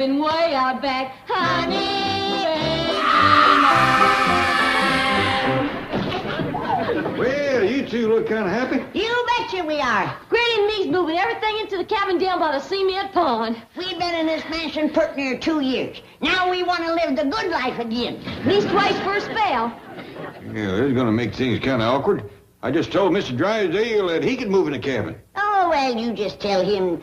cabin way out back. Honey, baby. Well, you two look kind of happy. You betcha we are. Granny and me's moving everything into the cabin down by the cement pond. We've been in this mansion pretty near 2 years. Now we want to live the good life again. Leastways for a spell. Yeah, this is going to make things kind of awkward. I just told Mr. Drysdale that he could move in the cabin. Oh, well, you just tell him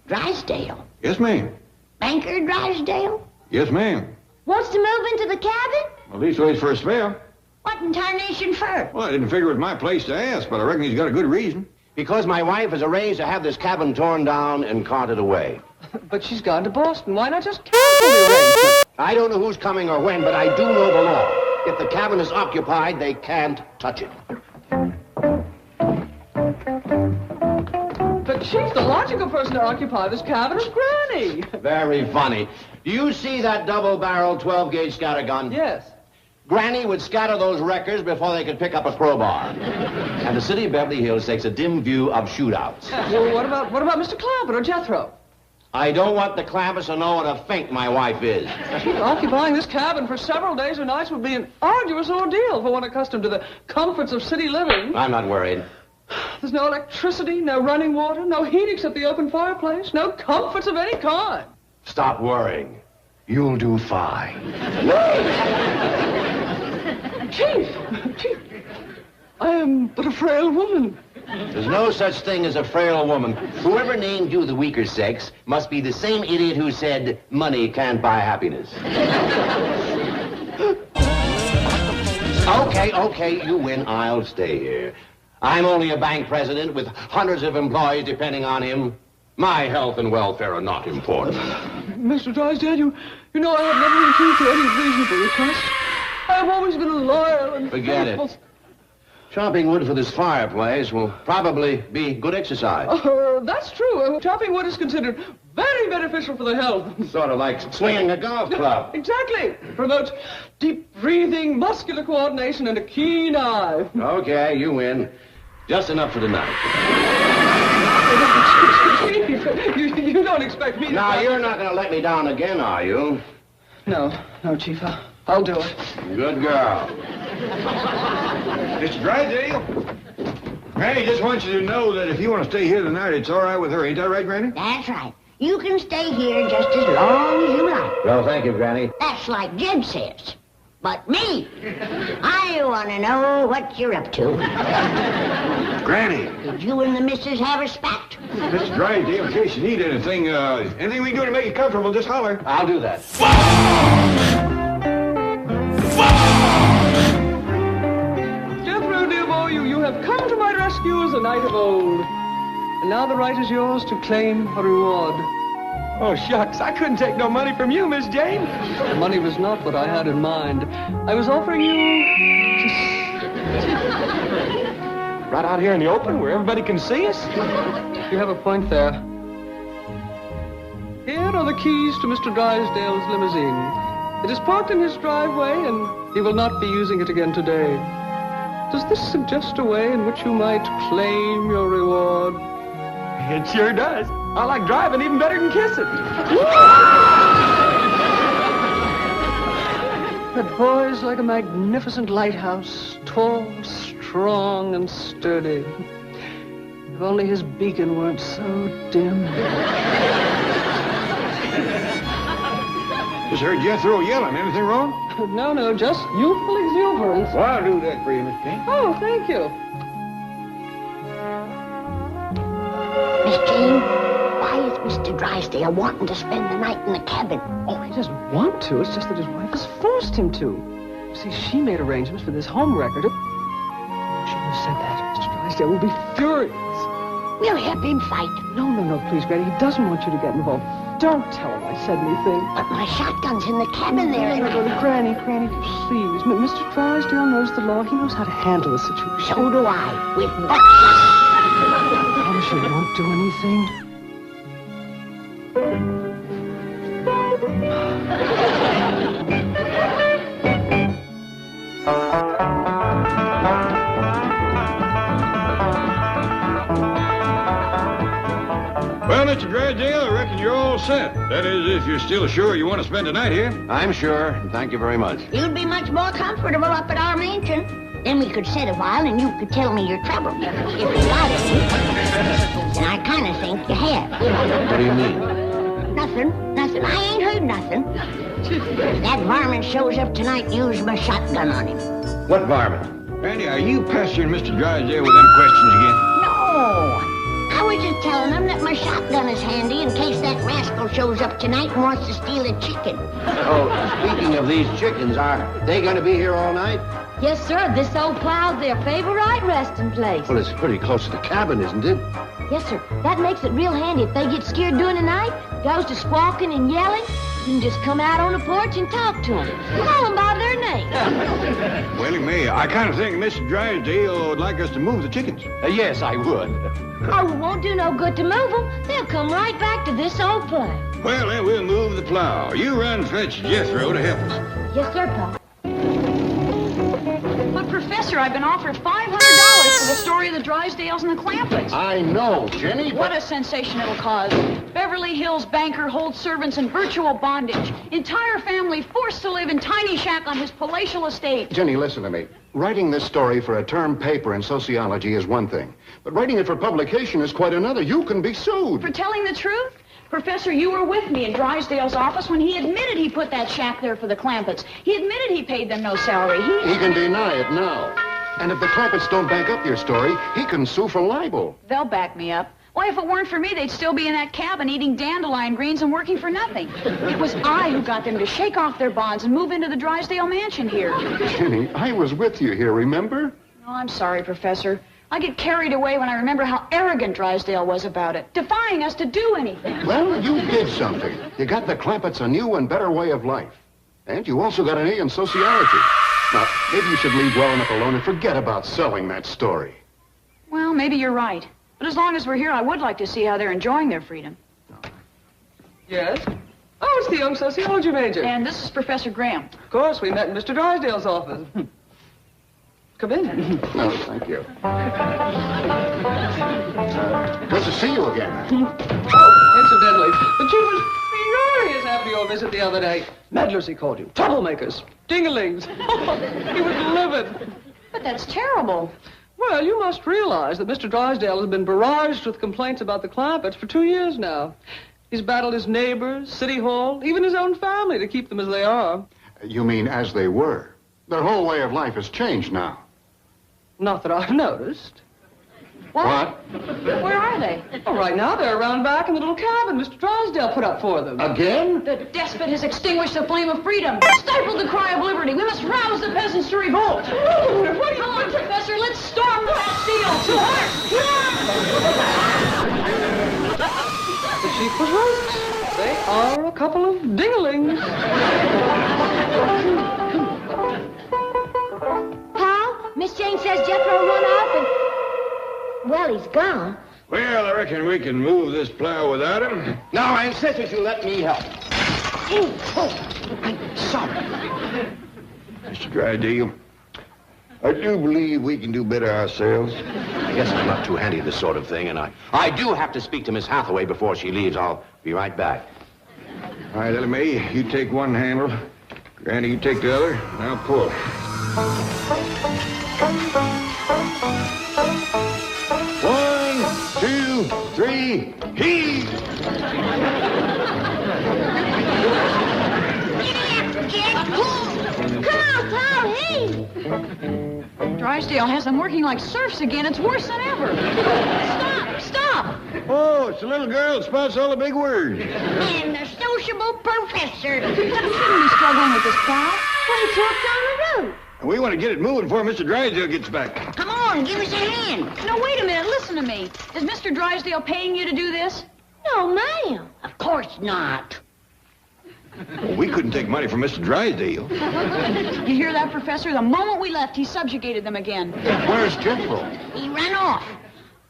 Drysdale. Yes, ma'am. Banker Drysdale? Yes, ma'am. Wants to move into the cabin? Well, leastways for a spell. What in tarnation for? Well, I didn't figure it was my place to ask, but I reckon he's got a good reason. Because my wife has arranged to have this cabin torn down and carted away. But she's gone to Boston. Why not just cancel the arrangement? I don't know who's coming or when, but I do know the law. If the cabin is occupied, they can't touch it. But she's the logical person to occupy this cabin is Granny. Very funny. Do you see that double-barreled 12-gauge scatter gun? Yes. Granny would scatter those wreckers before they could pick up a crowbar. And the city of Beverly Hills takes a dim view of shootouts. Well, what about Mr. Clampett or Jethro? I don't want the Clampets to know what a fink my wife is. Occupying this cabin for several days or nights would be an arduous ordeal for one accustomed to the comforts of city living. I'm not worried. There's no electricity, no running water, no heat except the open fireplace, no comforts of any kind. Stop worrying. You'll do fine. Chief, I am but a frail woman. There's no such thing as a frail woman. Whoever named you the weaker sex must be the same idiot who said money can't buy happiness. Okay, you win. I'll stay here. I'm only a bank president with hundreds of employees depending on him. My health and welfare are not important. Mr. Drysdale, you know I have never refused to any reasonable request. I have always been loyal and Forget faithful. it. Chopping wood for this fireplace will probably be good exercise. That's true. Chopping wood is considered very beneficial for the health. Sort of like swinging a golf club. Exactly. Promotes deep breathing, muscular coordination, and a keen eye. Okay, you win. Just enough for tonight. You don't expect me to... Now, you're not going to let me down again, are you? No, Chief. I'll do it. Good girl. Mr. Drysdale, Granny just wants you to know that if you want to stay here tonight, it's all right with her. Ain't that right, Granny? That's right. You can stay here just as long as you like. Well, thank you, Granny. That's like Jed says. But me, I want to know what you're up to. Granny. Did you and the missus have a spat? Mr. Drysdale, in case you need anything, anything we can do to make you comfortable, just holler. I'll do that. Jethro, dear boy, you have come to my rescue as a knight of old. And now the right is yours to claim a reward. Oh, shucks, I couldn't take no money from you, Miss Jane. Money was not what I had in mind. I was offering you Right out here in the open where everybody can see us? You have a point there. Here are the keys to Mr. Drysdale's limousine. It is parked in his driveway, and he will not be using it again today. Does this suggest a way in which you might claim your reward? It sure does. I like driving even better than kissing. That boy's like a magnificent lighthouse, tall, strong, and sturdy. If only his beacon weren't so dim. Just heard Jethro yelling. Anything wrong? No, just youthful exuberance. Well, I'll do that for you, Miss Jane. Oh, thank you. Miss Jane, why is Mr. Drysdale wanting to spend the night in the cabin? Oh, he doesn't want to. It's just that his wife has forced him to. See, she made arrangements for this home record. She shouldn't have said that. Mr. Drysdale will be furious. We'll help him fight. No, please, Granny. He doesn't want you to get involved. Don't tell him I said anything. But my shotgun's in the cabin there. Granny, please. Mr. Drysdale knows the law. He knows how to handle the situation. So do I, with buckshot. I promise you he won't do anything. Well, Well, Mr. Drysdale, I reckon you're all set. That is, if you're still sure you want to spend the night here. I'm sure, and thank you very much. You'd be much more comfortable up at our mansion. Then we could sit a while and you could tell me your trouble. If you got any. And I kind of think you have. What do you mean? Nothing. I ain't heard nothing. That varmint shows up tonight and use my shotgun on him. What varmint? Randy, are you pestering Mr. Drysdale with them questions again? No. I was just telling him that my shotgun is handy in case that rascal shows up tonight and wants to steal a chicken. Oh, speaking of these chickens, are they going to be here all night? Yes, sir. This old plow's their favorite resting place. Well, it's pretty close to the cabin, isn't it? Yes, sir. That makes it real handy. If they get scared during the night, goes to squawking and yelling, you can just come out on the porch and talk to them. Call them by their name. Well, he may. I kind of think Mr. Drysdale would like us to move the chickens. Yes, I would. Oh, it won't do no good to move them. They'll come right back to this old plow. Well, then we'll move the plow. You run and fetch Jethro to help us. Yes, sir, Pa. But, Professor, I've been offered $500 for the story of the Drysdales and the Clampetts. I know, Jenny, What a sensation it'll cause. Beverly Hills banker holds servants in virtual bondage. Entire family forced to live in tiny shack on his palatial estate. Jenny, listen to me. Writing this story for a term paper in sociology is one thing, but writing it for publication is quite another. You can be sued. For telling the truth? Professor, you were with me in Drysdale's office when he admitted he put that shack there for the Clampetts. He admitted he paid them no salary. He can deny it now. And if the Clampetts don't back up your story, he can sue for libel. They'll back me up. Why, if it weren't for me, they'd still be in that cabin eating dandelion greens and working for nothing. It was I who got them to shake off their bonds and move into the Drysdale mansion here. Jenny, I was with you here, remember? Oh, I'm sorry, Professor. I get carried away when I remember how arrogant Drysdale was about it, defying us to do anything. Well, you did something. You got the Clampetts a new and better way of life. And you also got an A in sociology. Now, maybe you should leave well enough alone and forget about selling that story. Well, maybe you're right. But as long as we're here, I would like to see how they're enjoying their freedom. Yes? Oh, it's the young sociology major. And this is Professor Graham. Of course, we met in Mr. Drysdale's office. Come in. No, thank you. Good to see you again. Oh, incidentally, the chief was furious after your visit the other day. Meddlers, he called you. Troublemakers. Dinglings. He was livid. But that's terrible. Well, you must realize that Mr. Drysdale has been barraged with complaints about the Clampetts for 2 years now. He's battled his neighbors, City Hall, even his own family to keep them as they are. You mean as they were? Their whole way of life has changed now. Not that I've noticed. What? Where are they? Oh, right now they're around back in the little cabin Mr. Drysdale put up for them. Again? The despot has extinguished the flame of freedom, stifled the cry of liberty. We must rouse the peasants to revolt. Come on, Professor, let's storm the Bastille. To heart! The chief was right. They are a couple of dinglings. Pa, Miss Jane says Jethro run off and... Well, he's gone. Well, I reckon we can move this plow without him. Now, I insist that you let me help. I'm sorry. Mr. Drysdale, I do believe we can do better ourselves. I guess I'm not too handy at this sort of thing, and I do have to speak to Miss Hathaway before she leaves. I'll be right back. All right, Ellie Mae, you take one handle. Granny, you take the other. Now pull. One, two, three, heave! Come on, Pa, heave! Drysdale has them working like serfs again. It's worse than ever. Stop! Oh, it's the little girl that spouts all the big words. And the sociable professor. You shouldn't be struggling with this plow. Well, it's hooked on the road. And we want to get it moving before Mr. Drysdale gets back. Come on, give us a hand. No, wait a minute. Listen to me. Is Mr. Drysdale paying you to do this? No, ma'am. Of course not. Well, we couldn't take money from Mr. Drysdale. You hear that, Professor? The moment we left, he subjugated them again. Where's Jethro? He ran off.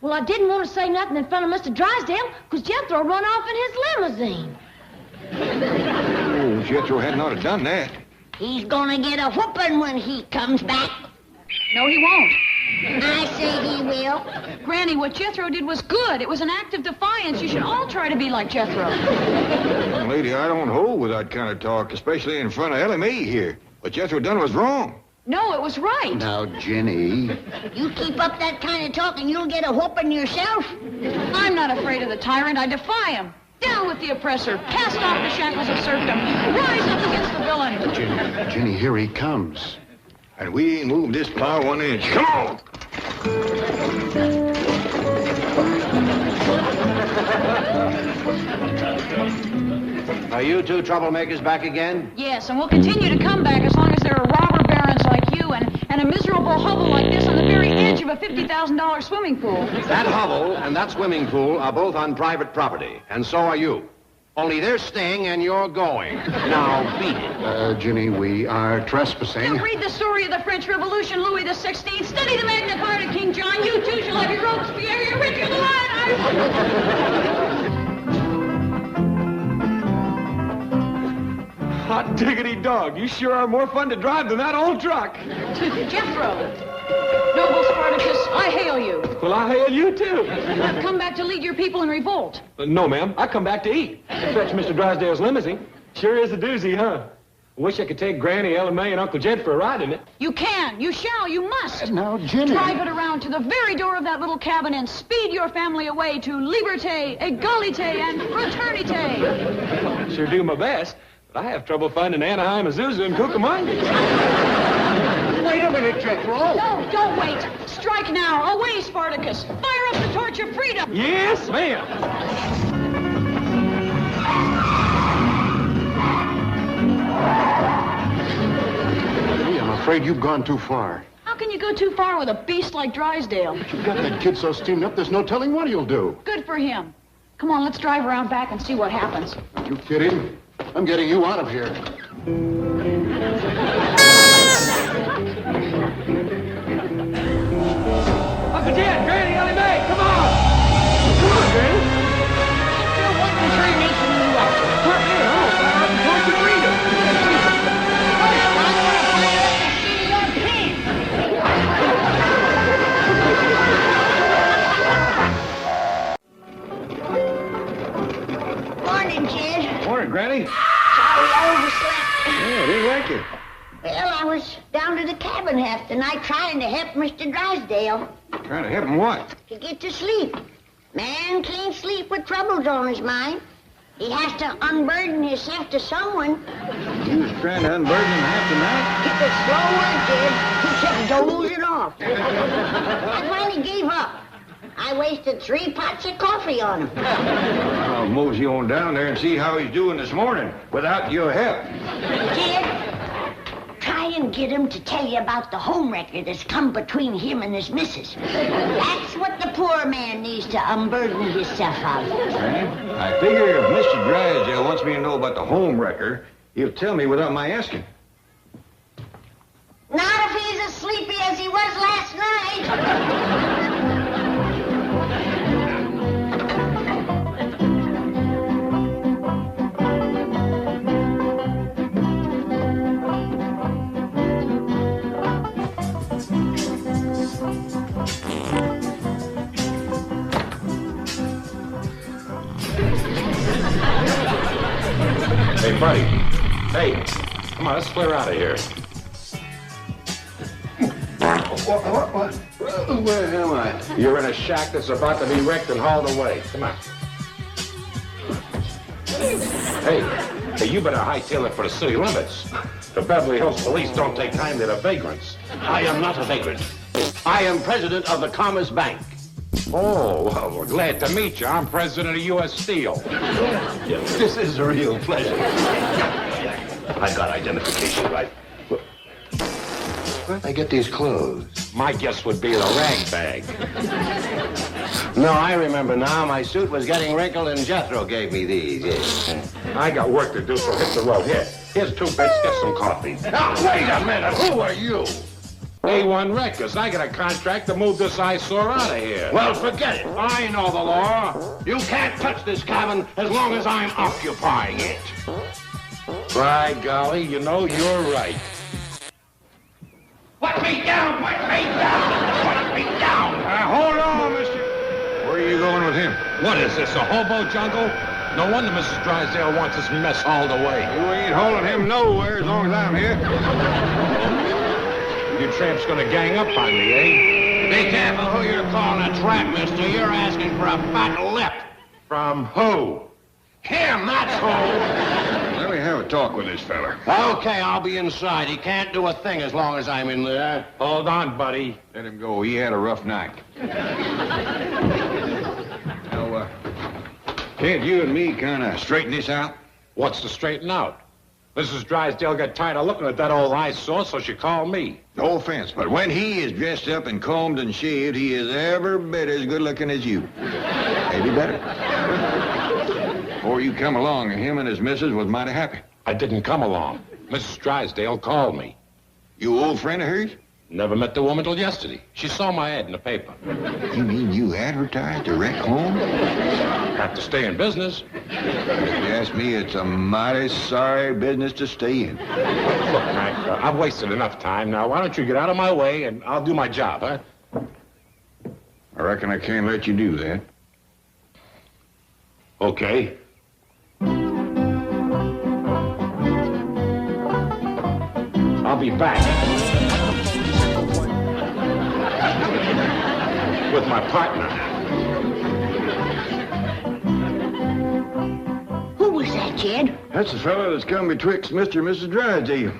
Well, I didn't want to say nothing in front of Mr. Drysdale because Jethro run off in his limousine. Oh, Jethro hadn't ought to done that. He's gonna get a whooping when he comes back. No, he won't. I say he will. Granny, what Jethro did was good. It was an act of defiance. You should all try to be like Jethro. Young lady, I don't hold with that kind of talk, especially in front of Ellie Mae here. What Jethro done was wrong. No, it was right. Now, Ginny. You keep up that kind of talk and you'll get a whooping yourself. I'm not afraid of the tyrant. I defy him. Down with the oppressor. Cast off the shackles of serfdom. Rise up against the villain. Ginny, here he comes. And we ain't moved this plow 1 inch. Come on! Are you two troublemakers back again? Yes, and we'll continue to come back as long as there are robber barons like you and a miserable hovel like this on the very edge of a $50,000 swimming pool. That hovel and that swimming pool are both on private property, and so are you. Only they're staying and you're going. Now, beat it. Ginny, we are trespassing. Now read the story of the French Revolution, Louis XVI. Study the Magna Carta, King John. You too shall have your Robespierre, your Richard the Lion. Hot diggity dog. You sure are more fun to drive than that old truck. Jethro, noble Spartacus, I hail you. Well, I hail you, too. I've come back to lead your people in revolt. No, ma'am. I come back to eat. Fetch Mr. Drysdale's limousine. Sure is a doozy, huh? Wish I could take Granny, Ellie Mae, and Uncle Jed for a ride in it. You can, you shall, you must. Now, Ginny. Drive it around to the very door of that little cabin and speed your family away to liberté, égalité, and fraternité. Sure do my best, but I have trouble finding Anaheim, Azusa, and Cucamonga. Wait a minute, Jethro. No, don't wait. Strike now. Away, Spartacus. Fire up the torch of freedom. Yes, ma'am. Ginny, I'm afraid you've gone too far. How can you go too far with a beast like Drysdale? You've got that kid so steamed up, there's no telling what he'll do. Good for him. Come on, let's drive around back and see what happens. Are you kidding? I'm getting you out of here. Uncle Jed, Granny, Ellie Mae, come on! Come on, Granny. What incarnation are you up to? Come in, I'm gonna fire up the torch of freedom. First, I want to fire up the seat of your pants. Morning, kid. Morning, Granny. Sorry I overslept. Yeah, I didn't like it. Well, I was down to the cabin half the night trying to help Mr. Drysdale Trying to help him what? to get to sleep. Man can't sleep with troubles on his mind. He has to unburden himself to someone. You was trying to unburden him half the night? Keep it slow, kid. He kept dozing off. I finally gave up. I wasted 3 pots of coffee on him. I'll mosey on down there and see how he's doing this morning without your help. Kid, try and get him to tell you about the home wrecker that's come between him and his missus. That's what the poor man needs to unburden himself of. Granny, I figure if Mr. Drysdale wants me to know about the home wrecker, he'll tell me without my asking. Not if he's as sleepy as he was last night. Hey, buddy. Hey, come on, let's clear out of here. What? Where am I? You're in a shack that's about to be wrecked and hauled away. Come on. Hey, you better hightail it for the city limits. The Beverly Hills police don't take time to the vagrants. I am not a vagrant. I am president of the Commerce Bank. Oh, well, we're glad to meet you. I'm president of U.S. Steel. Yes, this is a real pleasure. I got identification right. Where'd they get these clothes? My guess would be the rag bag. No, I remember now. My suit was getting wrinkled and Jethro gave me these. Yes. I got work to do, so hit the road. Here's 2 bits. Get some coffee. Now, wait a minute. Who are you? A1 Records. I got a contract to move this eyesore out of here. Well, forget it. I know the law. You can't touch this cabin as long as I'm occupying it. By golly, you know, you're right. Put me down! Put me down! Put me down! Hold on, mister. Where are you going with him? What is this, a hobo jungle? No wonder Mrs. Drysdale wants this mess hauled away. You ain't hauling him nowhere as long as I'm here. You tramps gonna gang up on me, eh? Be careful who you're calling a tramp, mister. You're asking for a fat lip. From who? Him, that's who. Let me have a talk with this fella. Okay, I'll be inside. He can't do a thing as long as I'm in there. Hold on, buddy. Let him go. He had a rough night. Now, can't you and me kind of straighten this out? What's to straighten out? Mrs. Drysdale got tired of looking at that old eyesore, so she called me. No offense, but when he is dressed up and combed and shaved, he is every bit as good looking as you. Maybe better. Before you come along, him and his missus was mighty happy. I didn't come along. Mrs. Drysdale called me. You old friend of hers? Never met the woman till yesterday. She saw my ad in the paper. You mean you advertised a wreck home? Have to stay in business. If you ask me, it's a mighty sorry business to stay in. Look, Mac, I've wasted enough time. Now, why don't you get out of my way and I'll do my job, huh? I reckon I can't let you do that. Okay. I'll be back. With my partner. Who was that, Jed? That's the fellow that's come betwixt Mr. and Mrs. Drysdale.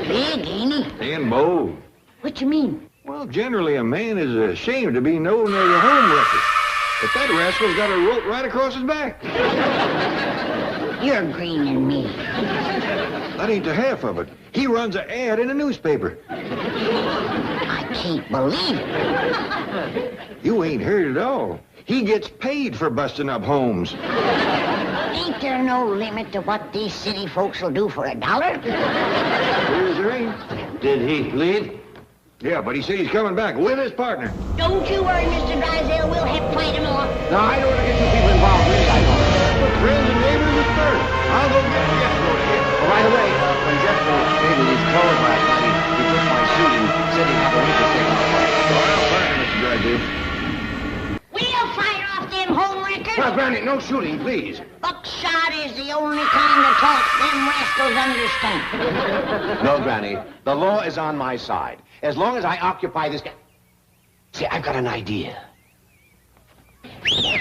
Big, ain't he? And bold. What you mean? Well, generally a man is ashamed to be known as a home wrecker. But that rascal's got a rope right across his back. You're greening me. That ain't the half of it. He runs an ad in a newspaper. I can't believe it. You ain't heard it all. He gets paid for busting up homes. Ain't there no limit to what these city folks will do for $1? There ain't. Did he leave? Yeah, but he said he's coming back with his partner. Don't you worry, Mr. Drysdale. We'll help fight him off. No, I don't want to get you people involved. Please, I don't. But friends and neighbors is first. I'll go get Jethro to get. Well, by the way, when Jethro gave me these clothes last night, he took my suit and said he'd have a week to take off. Well, fine, Mr. Drysdale. We'll fire off them home wreckers. Now, Granny, no shooting, please. Buckshot is the only kind of talk them rascals understand. No, Granny. The law is on my side. As long as I occupy this... See, I've got an idea. Hey,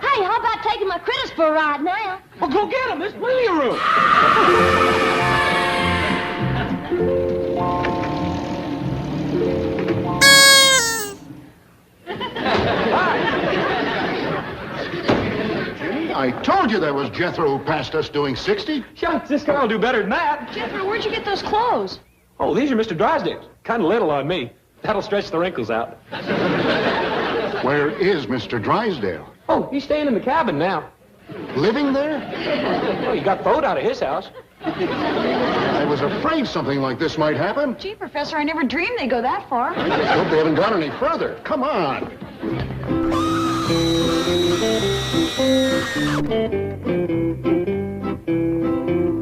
how about taking my critters for a ride now? Well, go get them. There's plenty of room. I told you there was Jethro who passed us doing 60. Shucks, this guy will do better than that. Jethro, where'd you get those clothes? Oh, these are Mr. Drysdale's. Kind of little on me. That'll stretch the wrinkles out. Where is Mr. Drysdale? Oh, he's staying in the cabin now. Living there? Oh, he got towed out of his house. I was afraid something like this might happen. Gee, Professor, I never dreamed they'd go that far. I just hope they haven't gone any further. Come on.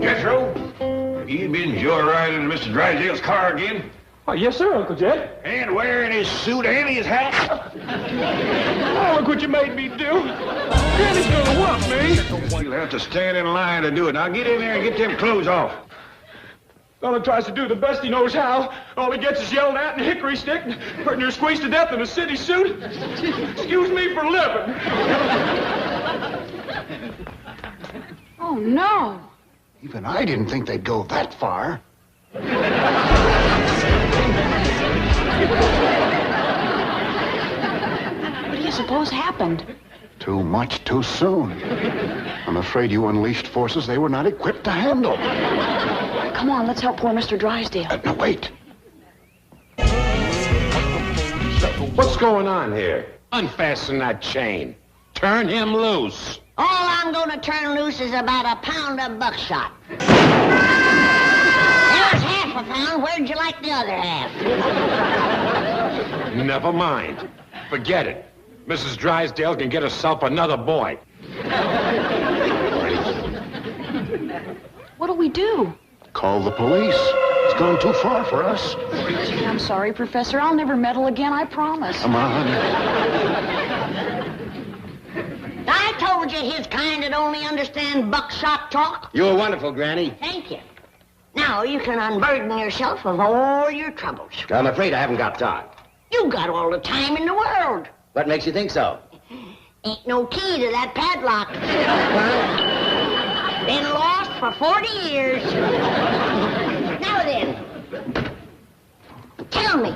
Jethro, have you been joyriding in Mr. Drysdale's car again? Oh, yes, sir, Uncle Jed. And wearing his suit and his hat? Oh, look what you made me do. Granny's gonna whoop me. You'll have to stand in line to do it. Now get in there and get them clothes off. Fella tries to do the best he knows how. All he gets is yelled at and a hickory stick, partner squeezed to death in a city suit. Excuse me for living. Oh, no. Even I didn't think they'd go that far. What do you suppose happened? Too much too soon. I'm afraid you unleashed forces they were not equipped to handle. Come on, let's help poor Mr. Drysdale. No, wait. What's going on here? Unfasten that chain. Turn him loose. All I'm going to turn loose is about a pound of buckshot. There's half a pound. Where'd you like the other half? Never mind. Forget it. Mrs. Drysdale can get herself another boy. What'll we do? Call the police. It's gone too far for us. Gee, I'm sorry, Professor. I'll never meddle again, I promise. Come on. I told you his kind would only understand buckshot talk. You were wonderful, Granny. Thank you. Now you can unburden yourself of all your troubles. I'm afraid I haven't got time. You got all the time in the world. What makes you think so? Ain't no key to that padlock. Been lost for 40 years. Now then, tell me,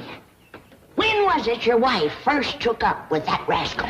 when was it your wife first took up with that rascal?